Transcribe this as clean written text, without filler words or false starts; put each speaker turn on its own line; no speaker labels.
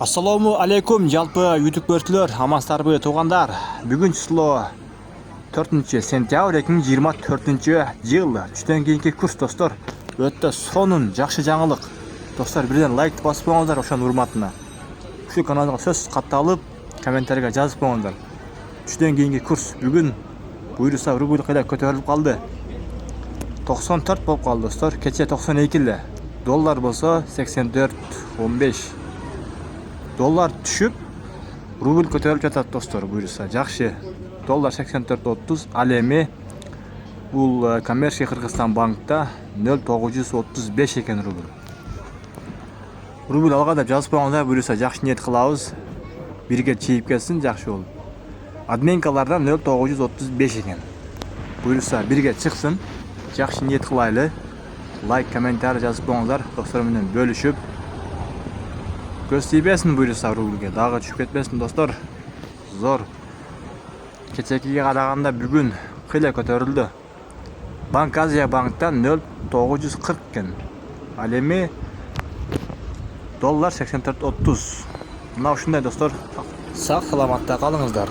Assalamu алейкум, жалпы YouTube көршілер, амансыздарбы туғандар. Бүгін число 4 сентябрь 2024 жыл. Түштен кейінгі курс достар. Өтті сонун жақшы жаңылық. Достар, бірден лайкты басып қойыңыздар ошаның урматына. Şu каналға сөз қатталып, комментарийға жазып қойыңыздар. Түштен кейінгі курс бүгін бұйырса рубль қайда көтеріліп қалды. 94 болып қалды достар. Кеше 92-лі. Доллар болса 84.15. Доллар түшіп, рубль көтеріліп жатады достар, бұйырса. Жақшы. Доллар 84.30, ал эми бұл Коммерческий Кыргызстан банкта 0.935 екен рубль. Рубль алға деп жазып қойғанда бұйырса жақшы ниет қылауыз. Бірге чейіп келсін, жақшы ол. Адменкаларда 0.935 екен. Бұйырса бірге шықсын, жақшы ниет қылайлы. Лайк, комментарий жазып қойыңыздар, достарыммен бөлішіп. Көз тибесін бұйырса рубльге, дағы түшіп кетпесін достар. Зор. Кечекеге қарағанда бүгін қиле көтерілді. Банк Азия банкта 0.940 кен. Ал эми доллар 84.30. Мынау ушундай достар. Сақ саламатта қалыңыздар.